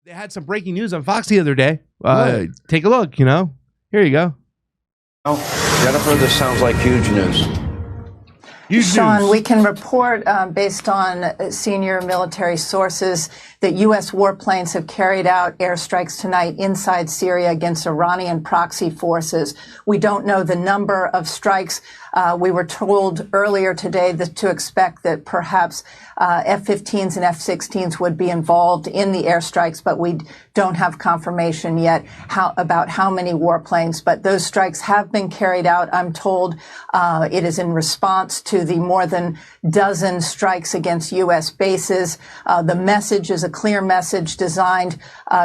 They had some breaking news on Fox the other day. Take a look, Here you go. Oh, Jennifer, this sounds like huge news. Sean, we can report, based on senior military sources, that U.S. warplanes have carried out airstrikes tonight inside Syria against Iranian proxy forces. We don't know the number of strikes. We were told earlier today to expect that perhaps F-15s and F-16s would be involved in the airstrikes, but we don't have confirmation yet about how many warplanes. But those strikes have been carried out. I'm told it is in response to the more than dozen strikes against U.S. bases. The message is a clear message designed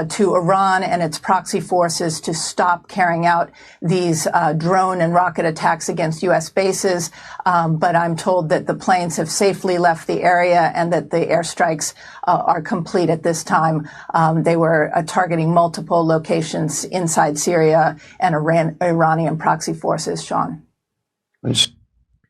to Iran and its proxy forces to stop carrying out these drone and rocket attacks against U.S. bases. But I'm told that the planes have safely left the area and that the airstrikes are complete at this time. They were targeting multiple locations inside Syria and Iranian proxy forces, Sean.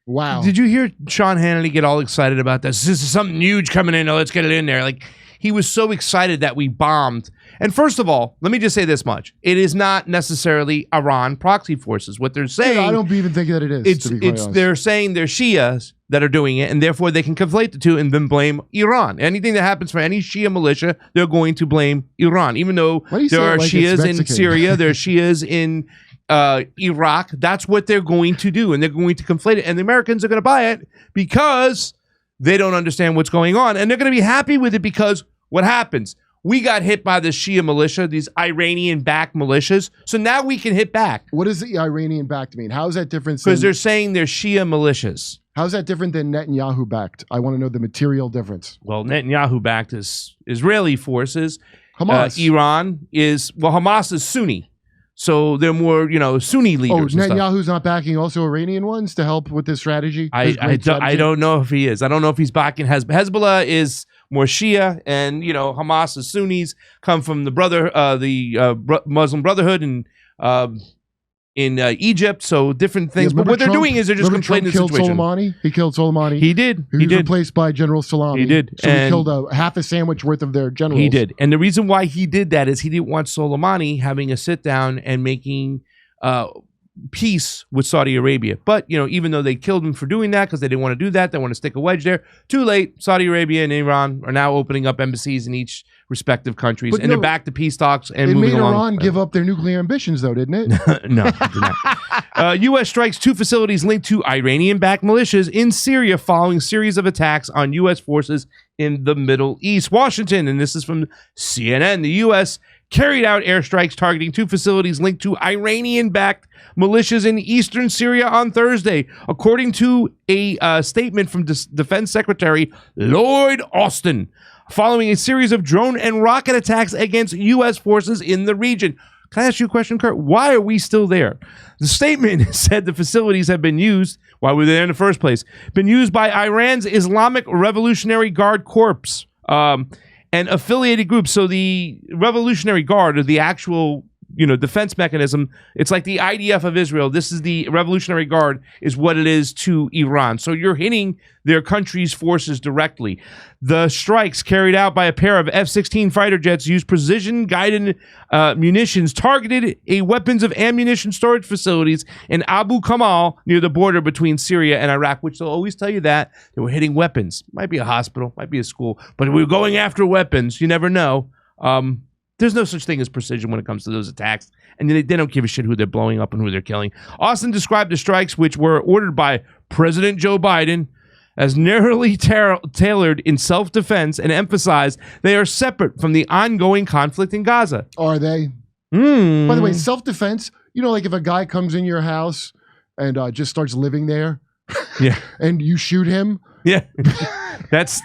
Wow. Did you hear Sean Hannity get all excited about this? This is something huge coming in. Oh, let's get it in there. Like, he was so excited that we bombed. And first of all, let me just say this much. It is not necessarily Iran proxy forces. What they're saying... I don't even think that it is, they're saying they're Shias that are doing it, and therefore they can conflate the two and then blame Iran. Anything that happens for any Shia militia, they're going to blame Iran. Even though there are Shias in Syria, there are Shias in... Iraq, that's what they're going to do, and they're going to conflate it, and the Americans are going to buy it because they don't understand what's going on, and they're going to be happy with it because what happens? We got hit by the Shia militia, these Iranian-backed militias, so now we can hit back. What does the Iranian-backed mean? How is that different? Because they're saying they're Shia militias. How's that different than Netanyahu-backed? I want to know the material difference. Well, Netanyahu-backed is Israeli forces. Hamas. Iran is, Hamas is Sunni. So they're more, Sunni leaders. Oh, Netanyahu's not backing also Iranian ones to help with this strategy? I don't know if he is. I don't know if he's backing Hezbollah. Hezbollah is more Shia, and Hamas is Sunnis. Come from the Muslim Brotherhood and in Egypt, so different things. But what they're doing is they're just conflating the situation. Soleimani? He killed Soleimani. He did. He was replaced by General Salami. He did. So he killed half a sandwich worth of their generals. He did. And the reason why he did that is he didn't want Soleimani having a sit down and making peace with Saudi Arabia. But, even though they killed him for doing that because they didn't want to do that, they want to stick a wedge there. Too late. Saudi Arabia and Iran are now opening up embassies in each respective countries, and they're back to peace talks and moving along. It made Iran give up their nuclear ambitions, though, didn't it? No, it did not. U.S. strikes 2 facilities linked to Iranian-backed militias in Syria following series of attacks on U.S. forces in the Middle East. Washington, and this is from CNN, the U.S. carried out airstrikes targeting 2 facilities linked to Iranian-backed militias in eastern Syria on Thursday, according to a statement from Defense Secretary Lloyd Austin, following a series of drone and rocket attacks against U.S. forces in the region. Can I ask you a question, Kurt? Why are we still there? The statement said the facilities have been used, why were they there in the first place, been used by Iran's Islamic Revolutionary Guard Corps and affiliated groups. So the Revolutionary Guard, or the actual defense mechanism, it's like the IDF of Israel. This is the Revolutionary Guard, is what it is to Iran. So you're hitting their country's forces directly. The strikes carried out by a pair of F-16 fighter jets used precision-guided munitions, targeted a weapons of ammunition storage facilities in Abu Kamal near the border between Syria and Iraq, which they'll always tell you that they were hitting weapons. Might be a hospital, might be a school, but we were going after weapons. You never know. There's no such thing as precision when it comes to those attacks, and they don't give a shit who they're blowing up and who they're killing. Austin described the strikes, which were ordered by President Joe Biden, as narrowly tailored in self-defense, and emphasized they are separate from the ongoing conflict in Gaza. Are they? By the way, self-defense, like if a guy comes in your house and just starts living there, yeah, and you shoot him. Yeah. That's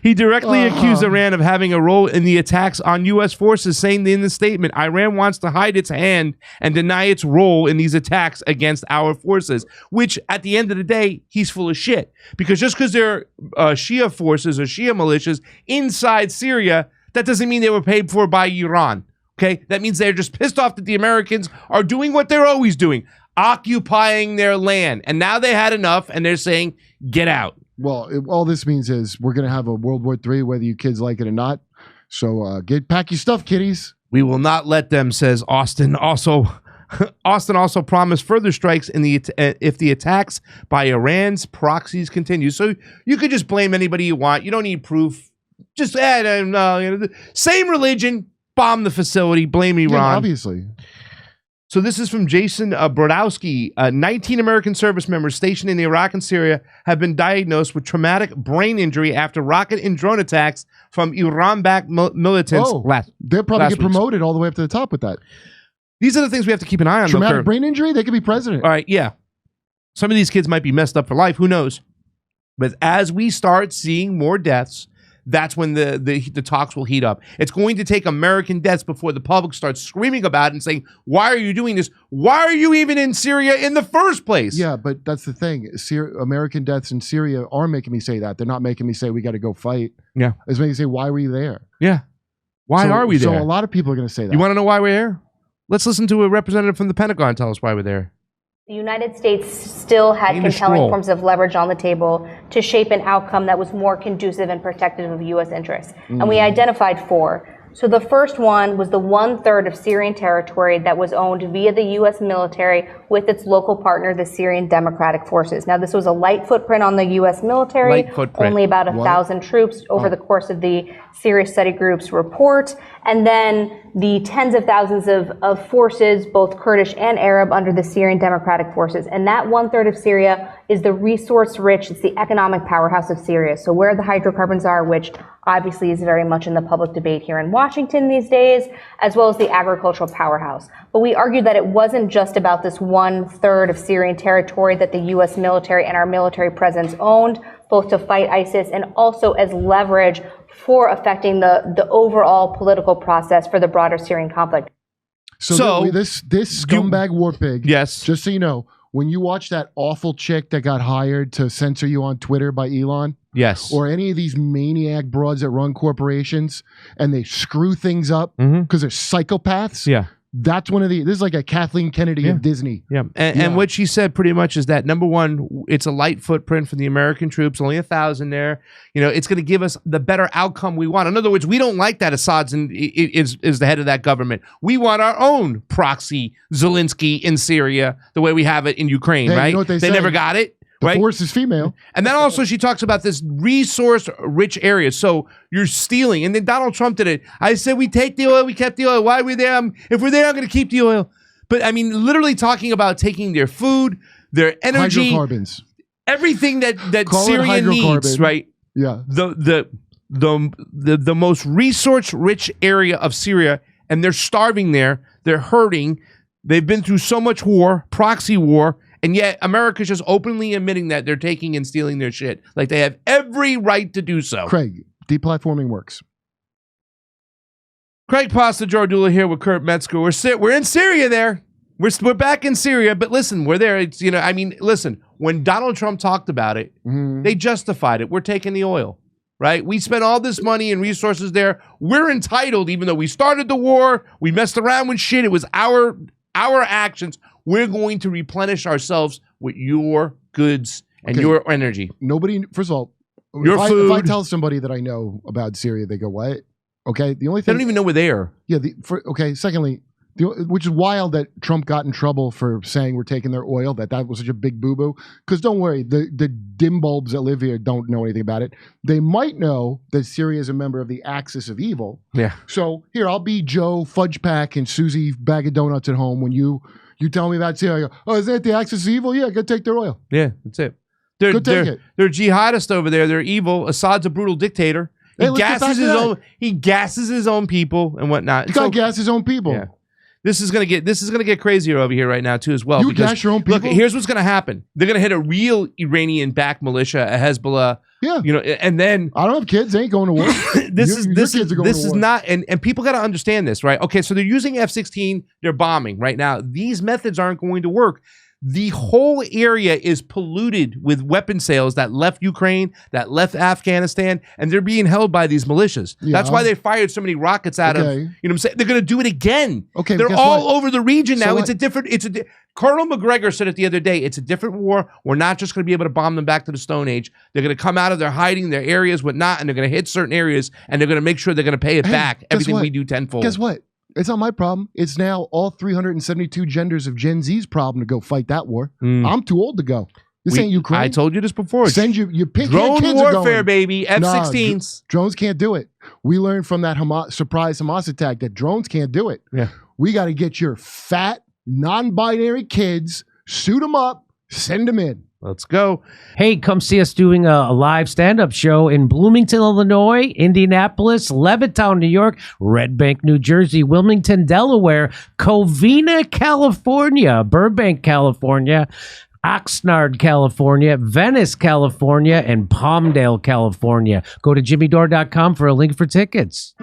he directly accused Iran of having a role in the attacks on U.S. forces, saying in the statement, Iran wants to hide its hand and deny its role in these attacks against our forces, which at the end of the day, he's full of shit. Because just because they're Shia forces or Shia militias inside Syria, that doesn't mean they were paid for by Iran. Okay? That means they're just pissed off that the Americans are doing what they're always doing, occupying their land. And now they had enough, and they're saying, get out. Well, all this means is we're going to have a World War III, whether you kids like it or not. So pack your stuff, kiddies. We will not let them, says Austin. Also, Austin also promised further strikes if the attacks by Iran's proxies continue. So you could just blame anybody you want. You don't need proof. Just same religion, bomb the facility, blame Iran. Yeah, obviously. So this is from Jason Brodowski. 19 American service members stationed in Iraq and Syria have been diagnosed with traumatic brain injury after rocket and drone attacks from Iran-backed militants. They'll probably get promoted all the way up to the top with that. These are the things we have to keep an eye on. Traumatic brain injury? They could be president. All right, yeah. Some of these kids might be messed up for life. Who knows? But as we start seeing more deaths, that's when the talks will heat up. It's going to take American deaths before the public starts screaming about it and saying, why are you doing this? Why are you even in Syria in the first place? Yeah, but that's the thing. American deaths in Syria are making me say that. They're not making me say we got to go fight. Yeah. It's making me say, why were you there? Yeah. Why are we there? So a lot of people are going to say that. You want to know why we're there? Let's listen to a representative from the Pentagon tell us why we're there. The United States still had compelling forms of leverage on the table to shape an outcome that was more conducive and protective of U.S. interests. And we identified 4. So the first one was the 1/3 of Syrian territory that was owned via the U.S. military with its local partner, the Syrian Democratic Forces. Now, this was a light footprint on the U.S. military, only about 1,000 troops over the course of the Syria Study Group's report. And then the tens of thousands of forces, both Kurdish and Arab, under the Syrian Democratic Forces. And that 1/3 of Syria is the resource-rich, it's the economic powerhouse of Syria. So where the hydrocarbons are, which obviously is very much in the public debate here in Washington these days, as well as the agricultural powerhouse. But we argued that it wasn't just about this 1/3 of Syrian territory that the U.S. military and our military presence owned, both to fight ISIS and also as leverage for affecting the overall political process for the broader Syrian conflict. So this scumbag war pig, yes, just so you know, when you watch that awful chick that got hired to censor you on Twitter by Elon, yes, or any of these maniac broads that run corporations and they screw things up because they're psychopaths. Yeah. That's this is like a Kathleen Kennedy of Disney. Yeah. And what she said pretty much is that, number one, it's a light footprint for the American troops, only 1,000 there. You know, it's going to give us the better outcome we want. In other words, we don't like that Assad's is the head of that government. We want our own proxy Zelensky in Syria, the way we have it in Ukraine, right? You know what they say? Never got it. The force is female. And then also she talks about this resource-rich area. So you're stealing. And then Donald Trump did it. I said, we take the oil, we kept the oil. Why are we there? If we're there, I'm going to keep the oil. But I mean, literally talking about taking their food, their energy, hydrocarbons, everything that Syria needs, right? Yeah. The most resource-rich area of Syria, and they're starving there. They're hurting. They've been through so much war, proxy war. And yet America's just openly admitting that they're taking and stealing their shit. Like they have every right to do so. Craig, deplatforming works. Craig Pasta Jordula here with Kurt Metzger. We're in Syria there. We're back in Syria, but listen, we're there. It's, you know, I mean, listen, when Donald Trump talked about it, they justified it. We're taking the oil, right? We spent all this money and resources there. We're entitled, even though we started the war, we messed around with shit. It was our actions. We're going to replenish ourselves with your goods and your energy. Nobody, first of all, food. If I tell somebody that I know about Syria, they go, what? Okay, the only thing. They don't even know we're there. Yeah, secondly, which is wild that Trump got in trouble for saying we're taking their oil, that was such a big boo-boo. Because don't worry, the dim bulbs that live here don't know anything about it. They might know that Syria is a member of the axis of evil. Yeah. So here, I'll be Joe Fudge Pack and Susie Bag of Donuts at home when you tell me about Syria. I go, oh, is that the axis of evil? Yeah, go take their oil. Yeah, that's it. They're jihadists over there. They're evil. Assad's a brutal dictator. He gasses his own people and whatnot. He got gas his own people. Yeah. This is gonna get crazier over here right now too as well. You gas your own people. Look, here's what's gonna happen. They're gonna hit a real Iranian-backed militia, a Hezbollah. Yeah, you know, and then I don't have kids. They ain't going to work. This is not, and people got to understand this, right? Okay, so they're using F-16. They're bombing right now. These methods aren't going to work. The whole area is polluted with weapon sales that left Ukraine, that left Afghanistan, and they're being held by these militias. Yeah. That's why they fired so many rockets out of, you know what I'm saying? They're going to do it again. Okay, they're all over the region now. So It's a different, Colonel McGregor said it the other day, it's a different war. We're not just going to be able to bomb them back to the Stone Age. They're going to come out of their hiding, their areas, whatnot, and they're going to hit certain areas, and they're going to make sure they're going to pay it back. Everything we do tenfold. Guess what? It's not my problem. It's now all 372 genders of Gen Z's problem to go fight that war. I'm too old to go. This ain't Ukraine. I told you this before. Send your pink drone kids warfare, baby. F-16s. Drones can't do it. We learned from that surprise Hamas attack that drones can't do it. Yeah. We got to get your fat, non-binary kids, suit them up, send them in. Let's go. Hey, come see us doing a live stand-up show in Bloomington, Illinois, Indianapolis, Levittown, New York, Red Bank, New Jersey, Wilmington, Delaware, Covina, California, Burbank, California, Oxnard, California, Venice, California, and Palmdale, California. Go to jimmydore.com for a link for tickets.